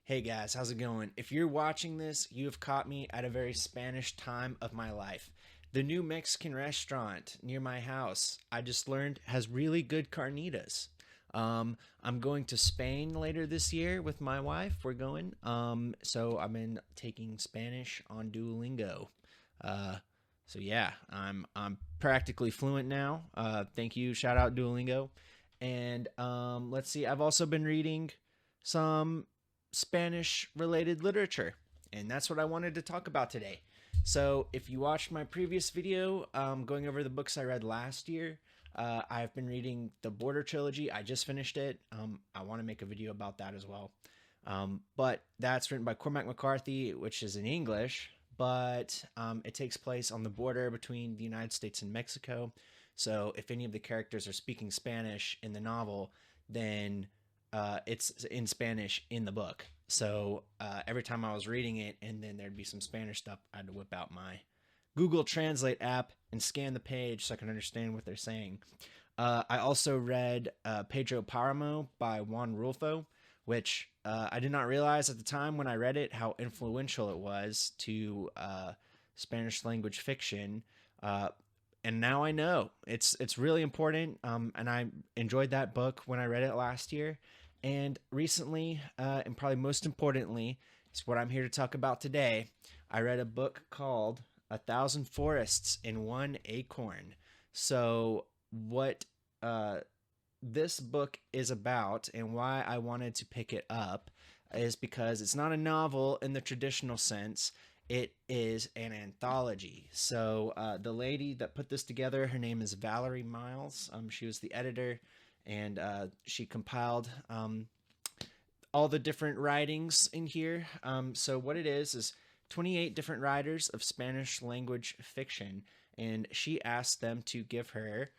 Hey guys, how's it going? If you're watching this, you have caught me at a very Spanish time of my life. The new Mexican restaurant near my house, I just learned, has really good carnitas. I'm going to Spain later this year with my wife. We're going. So I've been taking Spanish on Duolingo. Uh, so yeah, I'm practically fluent now. Thank you. Shout out Duolingo. And let's see. I've also been reading some Spanish related literature, and that's what I wanted to talk about today. So, if you watched my previous video going over the books I read last year, I've been reading the Border Trilogy. I just finished it. I want to make a video about that as well. But that's written by Cormac McCarthy, which is in English, but it takes place on the border between the United States and Mexico. So, if any of the characters are speaking Spanish in the novel, then it's in Spanish in the book. So every time I was reading it and then there'd be some Spanish stuff, I had to whip out my Google Translate app and scan the page so I can understand what they're saying. I also read Pedro Paramo by Juan Rulfo, which I did not realize at the time when I read it how influential it was to Spanish language fiction. And now I know it's really important. And I enjoyed that book when I read it last year. And recently, and probably most importantly, is what I'm here to talk about today. I read a book called A Thousand Forests in One Acorn. So, what this book is about and why I wanted to pick it up is because it's not a novel in the traditional sense. It is an anthology. So, the lady that put this together, her name is Valerie Miles. She was the editor, and she compiled all the different writings in here. So what it is 28 different writers of Spanish language fiction, and she asked them to give her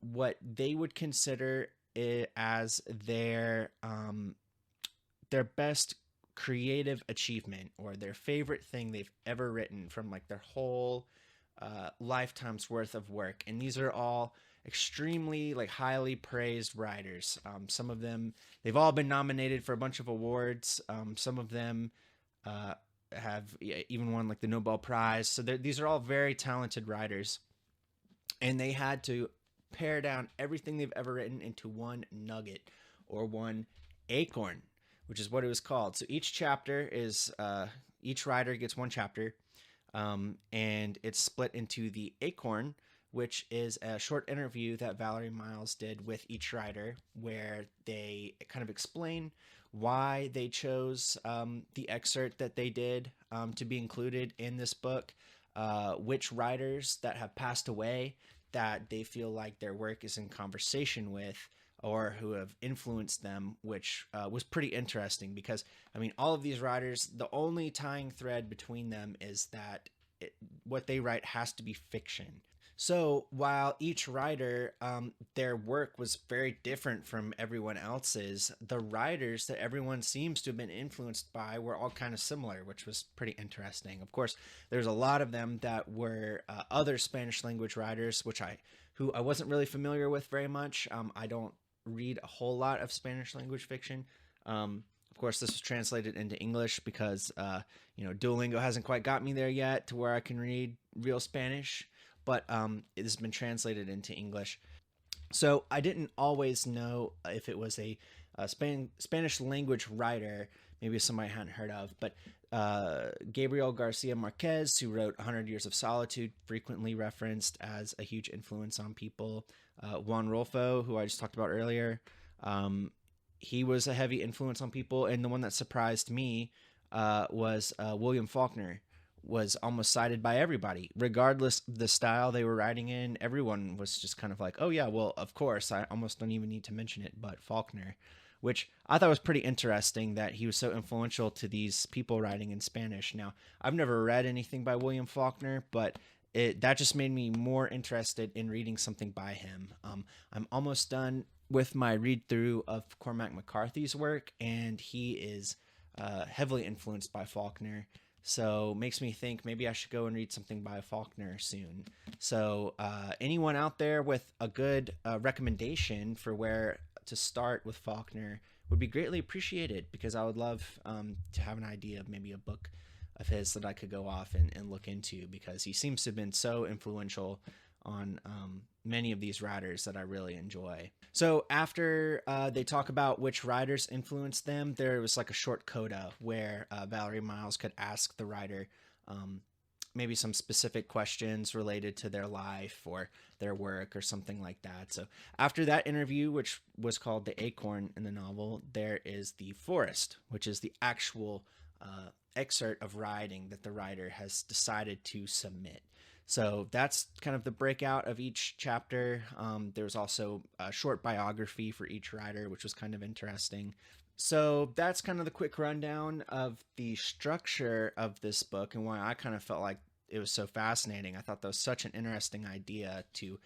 what they would consider it as their best creative achievement or their favorite thing they've ever written from like their whole lifetime's worth of work. And these are all extremely like highly praised writers. Some of them, they've all been nominated for a bunch of awards. Some of them have even won like the Nobel Prize. So these are all very talented writers, and they had to pare down everything they've ever written into one nugget or one acorn, which is what it was called. So each chapter is each writer gets one chapter, and it's split into the acorn, which is a short interview that Valerie Miles did with each writer, where they kind of explain why they chose the excerpt that they did to be included in this book, which writers that have passed away that they feel like their work is in conversation with, or who have influenced them, which was pretty interesting because, I mean, all of these writers, the only tying thread between them is that what they write has to be fiction. So while each writer, their work was very different from everyone else's, the writers that everyone seems to have been influenced by were all kind of similar, which was pretty interesting. Of course, there's a lot of them that were other Spanish language writers, who I wasn't really familiar with very much. I don't read a whole lot of Spanish language fiction. Of course, this was translated into English because Duolingo hasn't quite got me there yet to where I can read real Spanish, but it has been translated into English. So I didn't always know if it was a Spanish language writer, maybe somebody I hadn't heard of, but Gabriel Garcia Marquez, who wrote 100 Years of Solitude, frequently referenced as a huge influence on people. Juan Rulfo, who I just talked about earlier, he was a heavy influence on people. And the one that surprised me was William Faulkner, was almost cited by everybody, regardless of the style they were writing in. Everyone was just kind of like, oh yeah, well, of course, I almost don't even need to mention it, but Faulkner, which I thought was pretty interesting that he was so influential to these people writing in Spanish. Now, I've never read anything by William Faulkner, but that just made me more interested in reading something by him. I'm almost done with my read through of Cormac McCarthy's work, and he is heavily influenced by Faulkner. So makes me think maybe I should go and read something by Faulkner soon. So anyone out there with a good recommendation for where to start with Faulkner would be greatly appreciated, because I would love to have an idea of maybe a book of his that I could go off and look into, because he seems to have been so influential on many of these writers that I really enjoy. So after they talk about which writers influenced them, there was like a short coda where Valerie Miles could ask the writer um, maybe some specific questions related to their life or their work or something like that. So after that interview, which was called The Acorn in the novel, there is the forest, which is the actual excerpt of writing that the writer has decided to submit. So that's kind of the breakout of each chapter. There's also a short biography for each writer, which was kind of interesting. So that's kind of the quick rundown of the structure of this book and why I kind of felt like it was so fascinating. I thought that was such an interesting idea to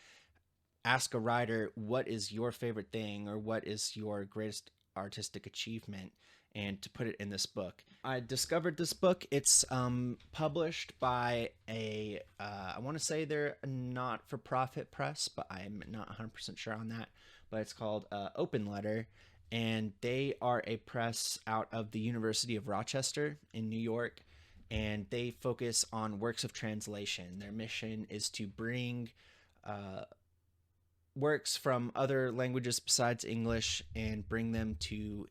ask a writer, what is your favorite thing, or what is your greatest artistic achievement, and to put it in this book. I discovered this book. It's published by I want to say they're a not-for-profit press, but I'm not 100% sure on that. But it's called Open Letter, and they are a press out of the University of Rochester in New York, and they focus on works of translation. Their mission is to bring works from other languages besides English and bring them to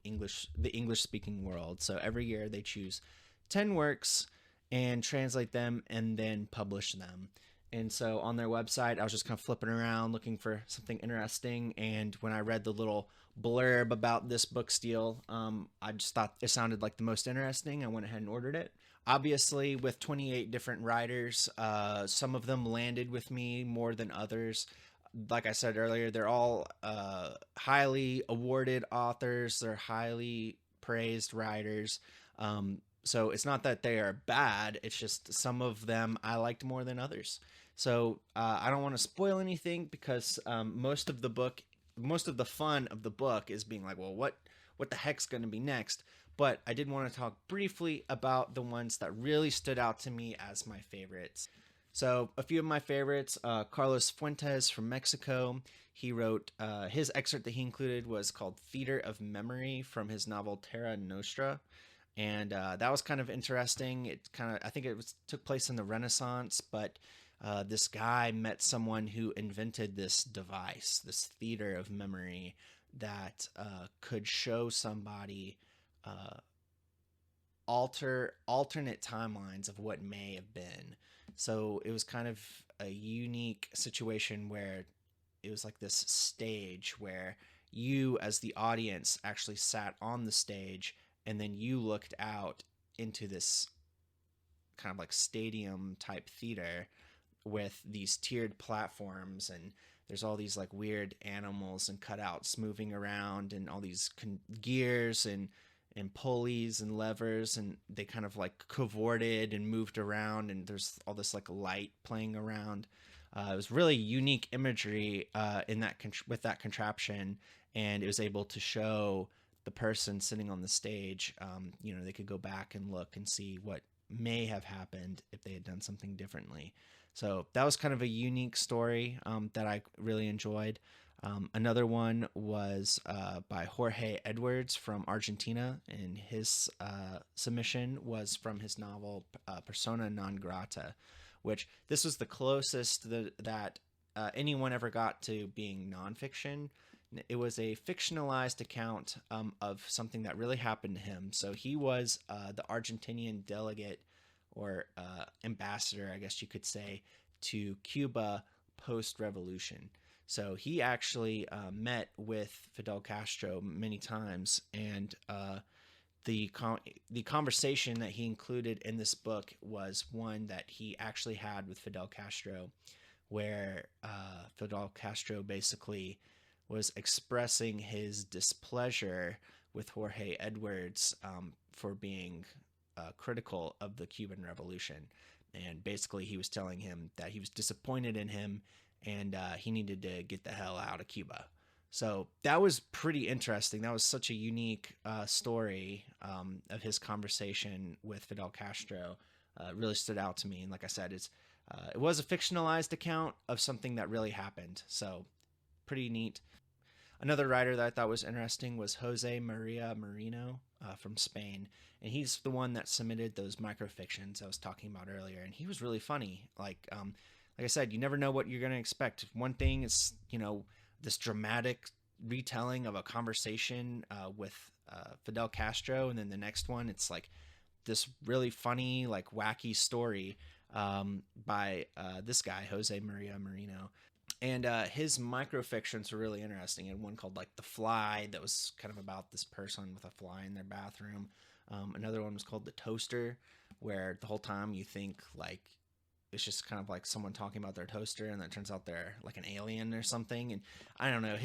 the English speaking world. So every year they choose 10 works and translate them and then publish them. And so on their website, I was just kind of flipping around looking for something interesting. And when I read the little blurb about this book deal, I just thought it sounded like the most interesting. I went ahead and ordered it. Obviously, with 28 different writers, some of them landed with me more than others. Like I said earlier, they're all highly awarded authors. They're highly praised writers. So it's not that they are bad. It's just some of them I liked more than others. So I don't want to spoil anything, because most of the fun of the book is being like, well, what the heck's going to be next? But I did want to talk briefly about the ones that really stood out to me as my favorites. So a few of my favorites, Carlos Fuentes from Mexico. He wrote, his excerpt that he included was called Theater of Memory from his novel Terra Nostra. And that was kind of interesting. I think it took place in the Renaissance, but this guy met someone who invented this device, this theater of memory, that could show somebody alternate timelines of what may have been. So it was kind of a unique situation where it was like this stage where you, as the audience, actually sat on the stage, and then you looked out into this kind of like stadium type theater with these tiered platforms, and there's all these like weird animals and cutouts moving around, and all these gears and pulleys and levers, and they kind of like cavorted and moved around, and there's all this like light playing around. It was really unique imagery in that with that contraption, and it was able to show the person sitting on the stage. They could go back and look and see what may have happened if they had done something differently. So that was kind of a unique story that I really enjoyed. Another one was by Jorge Edwards from Argentina, and his submission was from his novel Persona non grata, which this was the closest that anyone ever got to being nonfiction. It was a fictionalized account of something that really happened to him. So he was the Argentinian delegate, or ambassador, I guess you could say, to Cuba post-revolution. So he actually met with Fidel Castro many times, and the conversation that he included in this book was one that he actually had with Fidel Castro, where Fidel Castro basically was expressing his displeasure with Jorge Edwards for being critical of the Cuban Revolution. And basically he was telling him that he was disappointed in him, and he needed to get the hell out of Cuba. So that was pretty interesting. That was such a unique story of his conversation with Fidel Castro. It really stood out to me. And like I said, it was a fictionalized account of something that really happened. So pretty neat. Another writer that I thought was interesting was Jose Maria Marino from Spain, and he's the one that submitted those microfictions I was talking about earlier, and he was really funny. Like I said, you never know what you're going to expect. One thing is, this dramatic retelling of a conversation with Fidel Castro, and then the next one, it's like this really funny, like wacky story by this guy, Jose Maria Marino. And his microfictions were really interesting. And one called like The Fly, that was kind of about this person with a fly in their bathroom. Another one was called The Toaster, where the whole time you think like it's just kind of like someone talking about their toaster, and then it turns out they're like an alien or something. And I don't know,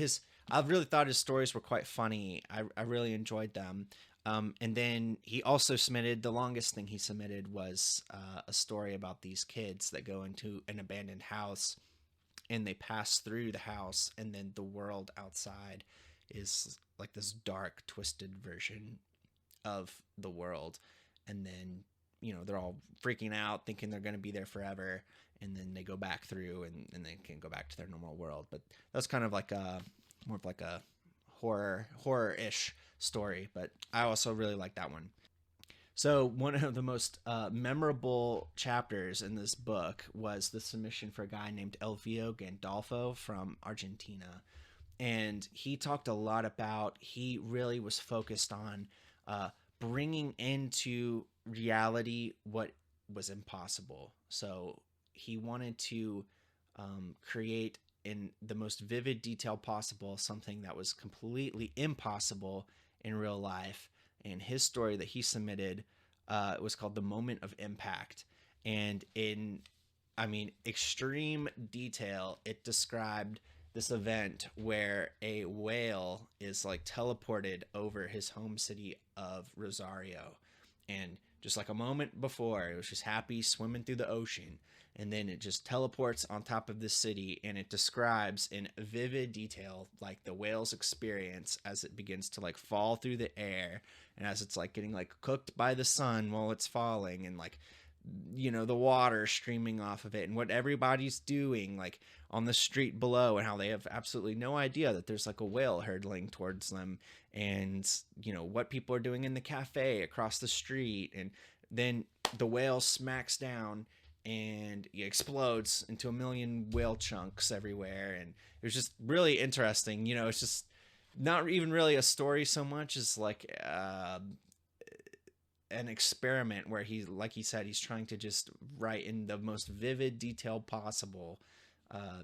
I really thought his stories were quite funny. I really enjoyed them. And then he also submitted, the longest thing he submitted was a story about these kids that go into an abandoned house, and they pass through the house, and then the world outside is like this dark, twisted version of the world. And then, they're all freaking out, thinking they're going to be there forever. And then they go back through and they can go back to their normal world. But that's kind of like more of like a horror-ish story. But I also really like that one. So one of the most memorable chapters in this book was the submission for a guy named Elvio Gandolfo from Argentina. And he talked a lot about, he really was focused on bringing into reality what was impossible. So he wanted to create in the most vivid detail possible something that was completely impossible in real life. And his story that he submitted was called The Moment of Impact. And in, extreme detail, it described this event where a whale is like teleported over his home city of Rosario. And just like a moment before, it was just happy swimming through the ocean. And then it just teleports on top of the city, and it describes in vivid detail like the whale's experience as it begins to like fall through the air, and as it's like getting like cooked by the sun while it's falling, and like the water streaming off of it, and what everybody's doing like on the street below, and how they have absolutely no idea that there's like a whale hurtling towards them, and what people are doing in the cafe across the street. And then the whale smacks down and it explodes into a million whale chunks everywhere. And it was just really interesting. It's just not even really a story so much as like an experiment where like he said, he's trying to just write in the most vivid detail possible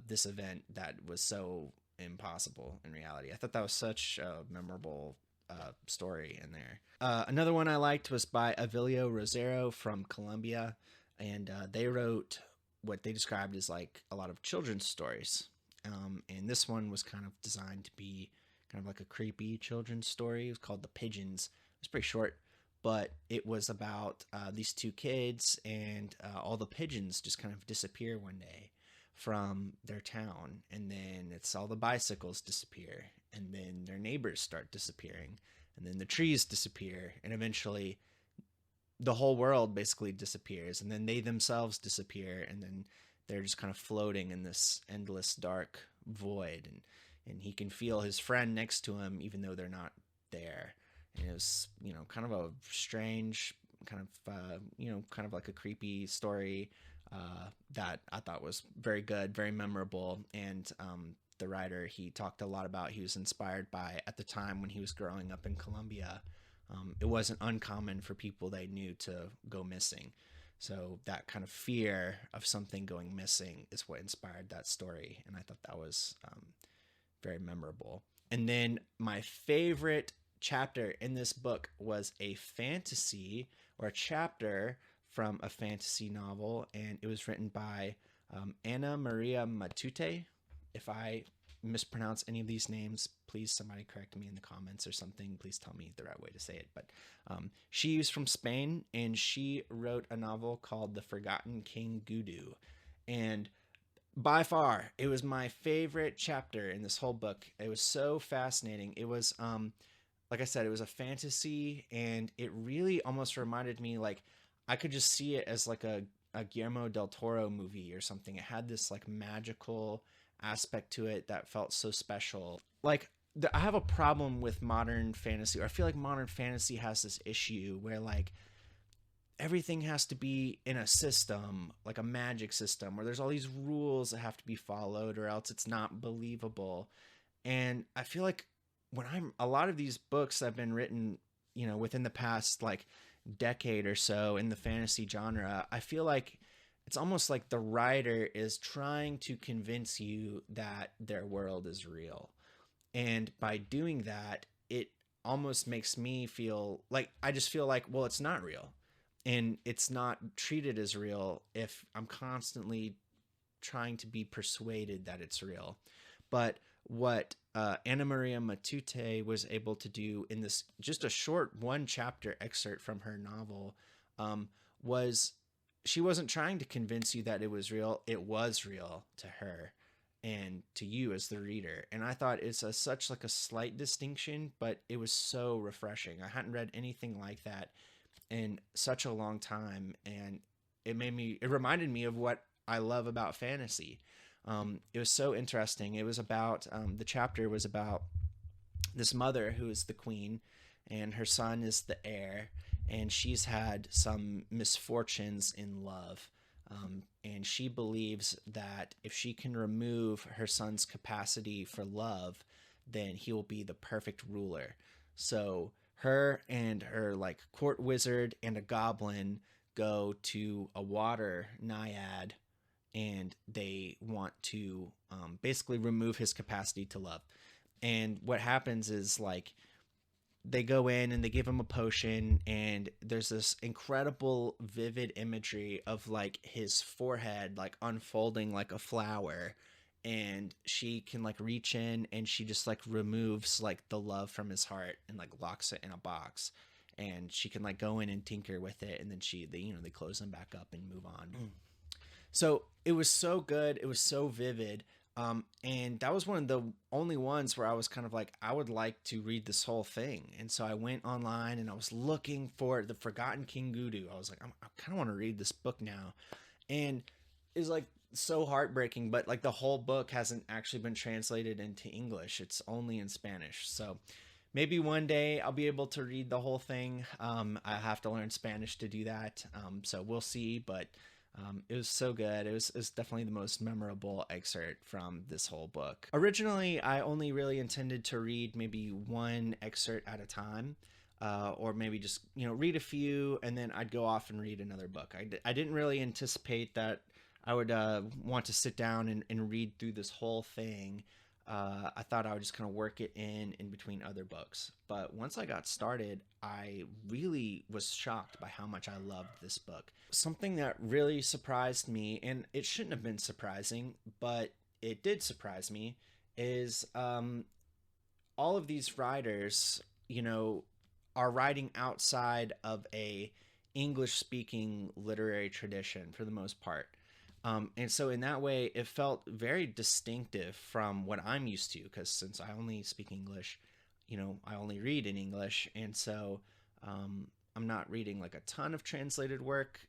this event that was so impossible in reality. I thought that was such a memorable story in there. Another one I liked was by Avilio Rosero from Colombia. And they wrote what they described as like a lot of children's stories. And this one was kind of designed to be kind of like a creepy children's story. It was called The Pigeons. It was pretty short, but it was about these two kids, and all the pigeons just kind of disappear one day from their town. And then it's all the bicycles disappear, and then their neighbors start disappearing, and then the trees disappear, and eventually the whole world basically disappears, and then they themselves disappear, and then they're just kind of floating in this endless dark void, and he can feel his friend next to him even though they're not there. And it was kind of a strange kind of like a creepy story that I thought was very good, very memorable. And the writer, he talked a lot about, he was inspired by, at the time when he was growing up in Colombia, it wasn't uncommon for people they knew to go missing. So that kind of fear of something going missing is what inspired that story. And I thought that was very memorable. And then my favorite chapter in this book was a fantasy, or a chapter from a fantasy novel. And it was written by Ana Maria Matute. If I mispronounce any of these names, please somebody correct me in the comments or something. Please tell me the right way to say it. But she's from Spain, and she wrote a novel called The Forgotten King Gudu. And by far, it was my favorite chapter in this whole book. It was so fascinating. It was, like I said, it was a fantasy, and it really almost reminded me, like, I could just see it as like a Guillermo del Toro movie or something. It had this like magical aspect to it that felt so special. Like, I have a problem with modern fantasy, or I feel like modern fantasy has this issue where like everything has to be in a system, like a magic system, where there's all these rules that have to be followed, or else it's not believable. And I feel like when I'm a lot of these books that have been written, within the past like decade or so in the fantasy genre, I feel like it's almost like the writer is trying to convince you that their world is real. And by doing that, it almost makes me feel like I just feel like, well, it's not real. And it's not treated as real if I'm constantly trying to be persuaded that it's real. But what Anna Maria Matute was able to do in this just a short one chapter excerpt from her novel was she wasn't trying to convince you that it was real. It was real to her and to you as the reader. And I thought it's such like a slight distinction, but it was so refreshing. I hadn't read anything like that in such a long time, and it reminded me of what I love about fantasy. It was so interesting. It was about the chapter was about this mother who is the queen, and her son is the heir, and she's had some misfortunes in love. And she believes that if she can remove her son's capacity for love, then he will be the perfect ruler. So her and her like court wizard and a goblin go to a water naiad, and they want to basically remove his capacity to love. And what happens is like they go in and they give him a potion, and there's this incredible vivid imagery of like his forehead like unfolding like a flower, and she can like reach in and she just like removes like the love from his heart and like locks it in a box, and she can like go in and tinker with it, and then they close them back up and move on. So it was so good. It was so vivid. And that was one of the only ones where I was kind of like, I would like to read this whole thing. And so I went online and I was looking for The Forgotten King Gudu. I was like, I kind of want to read this book now. And it's like so heartbreaking, but like the whole book hasn't actually been translated into English. It's only in Spanish. So maybe one day I'll be able to read the whole thing. I have to learn Spanish to do that. So we'll see, but it was so good. It was definitely the most memorable excerpt from this whole book. Originally, I only really intended to read maybe one excerpt at a time, or maybe just read a few, and then I'd go off and read another book. I didn't really anticipate that I would want to sit down and read through this whole thing. I thought I would just kind of work it in between other books. But once I got started, I really was shocked by how much I loved this book. Something that really surprised me, and it shouldn't have been surprising, but it did surprise me, is all of these writers, are writing outside of a English-speaking literary tradition for the most part. And so in that way, it felt very distinctive from what I'm used to, because since I only speak English, I only read in English. And so I'm not reading like a ton of translated work.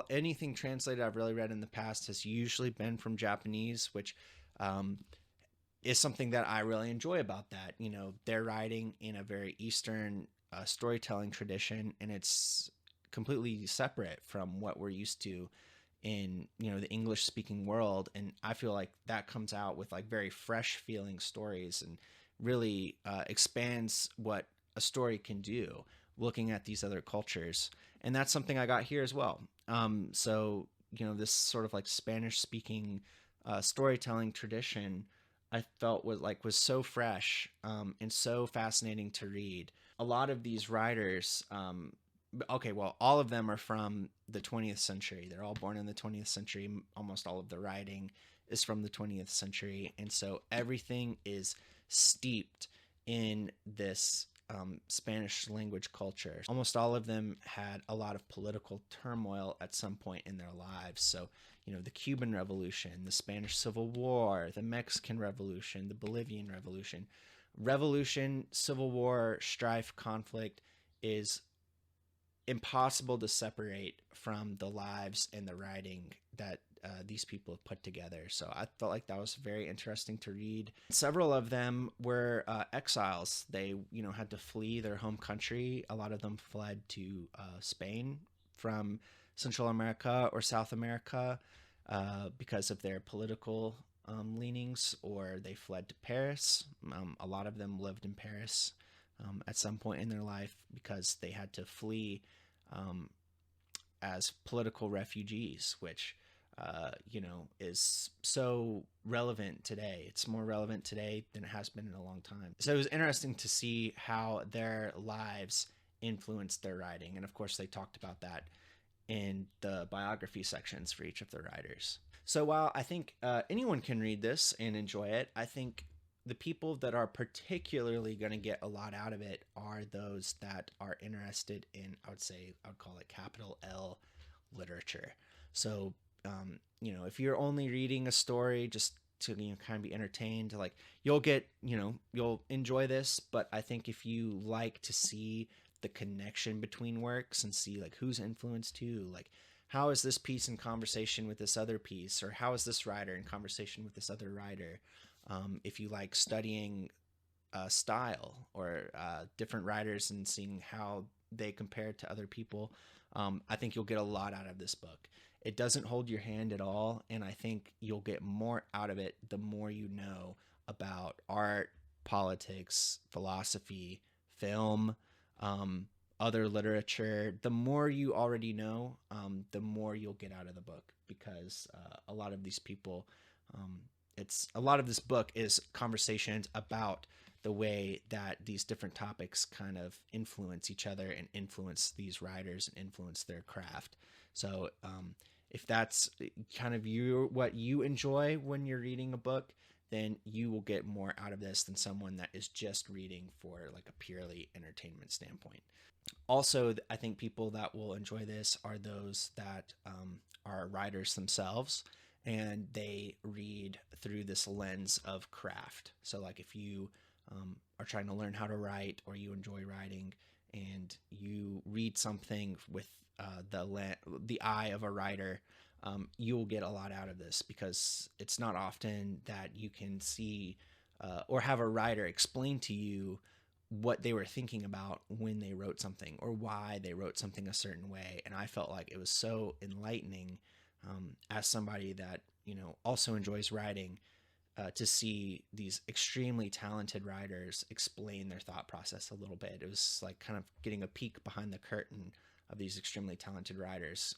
Anything translated I've really read in the past has usually been from Japanese, which is something that I really enjoy about that. They're writing in a very Eastern storytelling tradition, and it's completely separate from what we're used to in the English speaking world. And I feel like that comes out with like very fresh feeling stories, and really expands what a story can do looking at these other cultures. And that's something I got here as well. So this sort of like Spanish speaking storytelling tradition I felt was so fresh and so fascinating to read. A lot of these writers, okay, well, all of them are from the 20th century. They're all born in the 20th century. Almost all of the writing is from the 20th century. And so everything is steeped in this Spanish language culture. Almost all of them had a lot of political turmoil at some point in their lives. So, the Cuban Revolution, the Spanish Civil War, the Mexican Revolution, the Bolivian Revolution. Revolution, Civil War, strife, conflict is impossible to separate from the lives and the writing that these people have put together. So I felt like that was very interesting to read. Several of them were exiles. They, had to flee their home country. A lot of them fled to Spain from Central America or South America because of their political leanings, or they fled to Paris. A lot of them lived in Paris at some point in their life because they had to flee as political refugees, which is so relevant today. It's more relevant today than it has been in a long time. So it was interesting to see how their lives influenced their writing. And of course, they talked about that in the biography sections for each of the writers. So while I think anyone can read this and enjoy it, I think the people that are particularly going to get a lot out of it are those that are interested in, I would call it capital L literature. So, if you're only reading a story just to kind of be entertained, like you'll enjoy this. But I think if you like to see the connection between works and see like who's influenced who, like how is this piece in conversation with this other piece, or how is this writer in conversation with this other writer, if you like studying style or different writers and seeing how they compare to other people, I think you'll get a lot out of this book. It doesn't hold your hand at all, and I think you'll get more out of it the more you know about art, politics, philosophy, film, other literature. The more you already know, the more you'll get out of the book, because a lot of these people, a lot of this book is conversations about the way that these different topics kind of influence each other and influence these writers and influence their craft. So if that's kind of what you enjoy when you're reading a book, then you will get more out of this than someone that is just reading for like a purely entertainment standpoint. Also, I think people that will enjoy this are those that are writers themselves, and they read through this lens of craft. So like if you are trying to learn how to write, or you enjoy writing, and you read something with the eye of a writer, you'll get a lot out of this, because it's not often that you can see or have a writer explain to you what they were thinking about when they wrote something, or why they wrote something a certain way. And I felt like it was so enlightening as somebody that, also enjoys writing, to see these extremely talented writers explain their thought process a little bit. It was like kind of getting a peek behind the curtain of these extremely talented writers.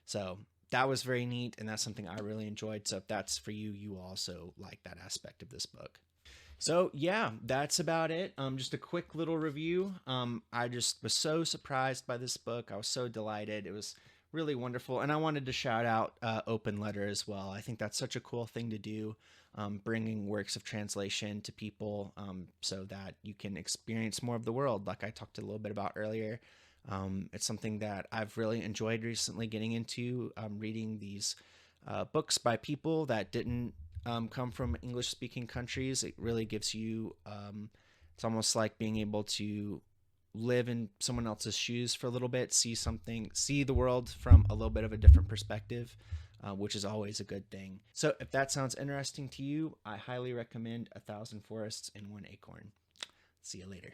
So that was very neat, and that's something I really enjoyed. So if that's for you, you also like that aspect of this book. So yeah, that's about it. Just a quick little review. I just was so surprised by this book. I was so delighted. It was really wonderful. And I wanted to shout out Open Letter as well. I think that's such a cool thing to do, bringing works of translation to people so that you can experience more of the world, like I talked a little bit about earlier. It's something that I've really enjoyed recently, getting into reading these books by people that didn't come from English-speaking countries. It really gives you, it's almost like being able to live in someone else's shoes for a little bit, see the world from a little bit of a different perspective, which is always a good thing. So if that sounds interesting to you, I highly recommend 1,000 Forests and One Acorn. See you later.